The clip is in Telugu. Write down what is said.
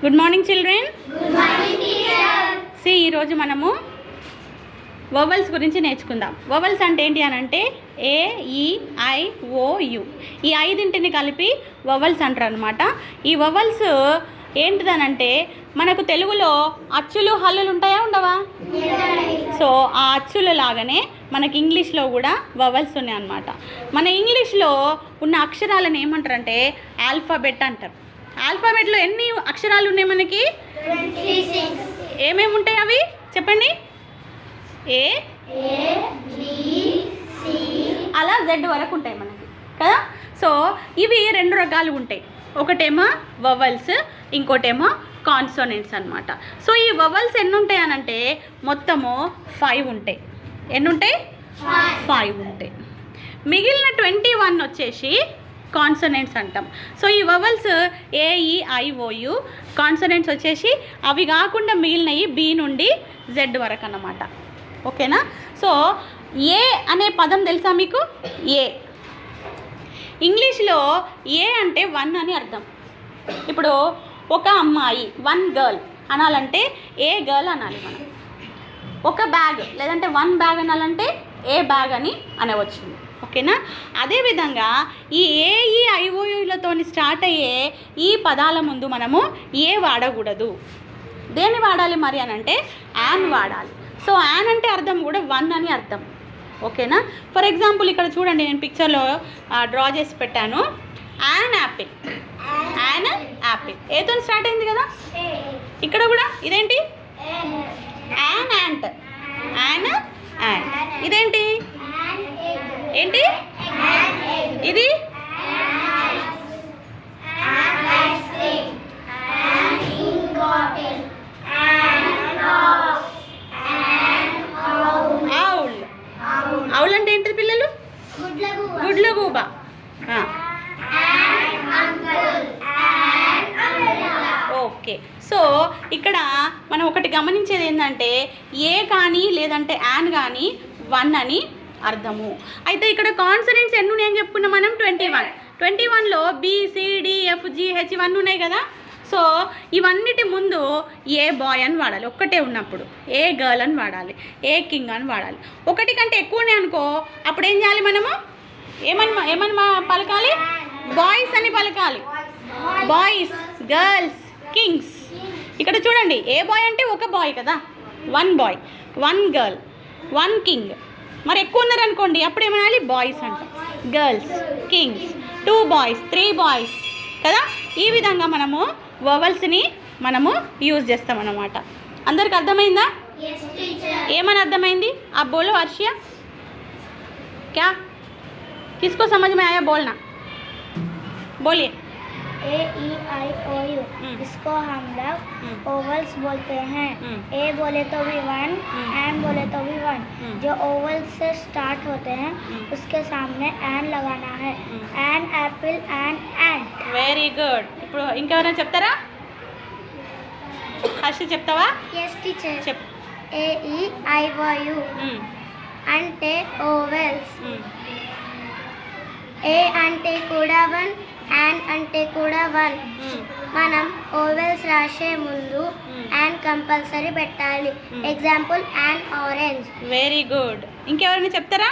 Good morning children. Good morning teacher. ఈ రోజు మనము వవల్స్ గురించి నేర్చుకుందాం. వవల్స్ అంటే ఏంటి అని అంటే ఏ, ఈ, ఐ, ఓ, యు. ఈ ఐదింటిని కలిపి వవల్స్ అంటారు అనమాట. ఈ వవల్స్ ఏంటిదనంటే మనకు తెలుగులో అచ్చులు హల్లులు ఉంటాయా ఉండవా? సో ఆ అచ్చుల లాగానే మనకి ఇంగ్లీష్లో కూడా వవల్స్ ఉన్నాయి అన్నమాట. మన ఇంగ్లీష్లో ఉన్న అక్షరాలను ఏమంటారంటే ఆల్ఫాబెట్ అంటారు. ఆల్ఫాబెట్లో ఎన్ని అక్షరాలు ఉన్నాయి మనకి? 26. ఏమేమి ఉంటాయి అవి చెప్పండి. ఏ, అలా జెడ్ వరకు ఉంటాయి మనకి కదా. సో ఇవి రెండు రకాలు ఉంటాయి. ఒకటేమో వవల్స్, ఇంకోటేమో కాన్సోనెంట్స్ అనమాట. సో ఈ వవల్స్ ఎన్ని ఉంటాయి అనంటే మొత్తము 5 ఉంటాయి. ఎన్ని ఉంటాయి? 5 ఉంటాయి. మిగిలిన 21 వచ్చేసి కాన్సోనెంట్స్ అంటాం. సో ఈ వవల్స్ ఏ, ఈ, ఐ, ఓ, యు. కాన్సోనెంట్స్ వచ్చేసి అవి కాకుండా మిగిలినవి బి నుండి జెడ్ వరకు అన్నమాట. ఓకేనా? సో ఏ అనే పదం తెలుసా మీకు? ఏ ఇంగ్లీష్లో ఏ అంటే 1 అని అర్థం. ఇప్పుడు ఒక అమ్మాయి, 1 గర్ల్ అనాలంటే ఏ గర్ల్ అనాలి మనం. ఒక బ్యాగ్ లేదంటే 1 బ్యాగ్ అనాలంటే ఏ బ్యాగ్ అని అనవచ్చు. ఓకేనా? అదేవిధంగా ఈ ఏఈ ఐఓయులతో స్టార్ట్ అయ్యే ఈ పదాల ముందు మనము ఏ వాడకూడదు. దేన్ని వాడాలి మరి అని అంటే యాన్ వాడాలి. సో యాన్ అంటే అర్థం కూడా 1 అని అర్థం. ఓకేనా? ఫర్ ఎగ్జాంపుల్ ఇక్కడ చూడండి, నేను పిక్చర్లో డ్రా చేసి పెట్టాను. An apple. యాన్ యాపిల్ ఏతో స్టార్ట్ అయింది కదా. ఇక్కడ కూడా ఇదేంటి? An ant. An ant. ఇదేంటి? ఏంటి ఇది? ఆవుల్. ఆవుల్ అంటే ఏంటిది పిల్లలు? గుడ్లగూబ. ఓకే. సో ఇక్కడ మనం ఒకటి గమనించేది ఏంటంటే ఏ కానీ లేదంటే యాన్ కానీ 1 అని అర్థము. అయితే ఇక్కడ కాన్సనెంట్స్ ఎన్ని ఉన్నాయని చెప్పుకున్నాం మనం? 21. 21లో BCDFGH ఇవన్నీ ఉన్నాయి కదా. సో ఇవన్నిటి ముందు ఏ బాయ్ అని వాడాలి ఒక్కటే ఉన్నప్పుడు, ఏ గర్ల్ అని వాడాలి, ఏ కింగ్ అని వాడాలి. ఒకటి కంటే ఎక్కువ ఉన్నాయి అనుకో, అప్పుడు ఏం చేయాలి మనము? ఏమని పలకాలి? బాయ్స్ అని పలకాలి. Boys, girls, Kings. ఇక్కడ చూడండి, ఏ బాయ్ అంటే ఒక బాయ్ కదా. 1 బాయ్, 1 గర్ల్, 1 కింగ్. మరి ఎక్కువ ఉన్నారనుకోండి అప్పుడు ఏమనాలి? బాయ్స్ అంట. గర్ల్స్, కింగ్స్, 2 బాయ్స్, 3 బాయ్స్ కదా. ఈ విధంగా మనము వవల్స్ని మనము యూజ్ చేస్తామన్నమాట. అందరికి అర్థమైందా? ఏమని అర్థమైంది? ఆ బోలో వర్షియా క్యా కిస్కో సమझ में आया बोलना बोलिए. AEIOU इसको हम लोग ओवल्स बोलते हैं. ए बोले तो भी 1, एन बोले तो भी 1. जो ओवल्स से स्टार्ट होते हैं उसके सामने एन लगाना है. An apple, an ant. Very good. ఇప్పుడు ఇంకెవరైనా చెప్తారా? హర్ష చెప్తావా? yes teacher. చెప్. AEIOU అంటే ఓవెల్స్. ఏ అంటే కూడా 1, యాన్ అంటే కూడా 1. మనం ఓవెల్స్ రాసే ముందు యాన్ కంపల్సరీ పెట్టాలి. Example an orange. Very good. ఇంకెవరైనా చెప్తారా?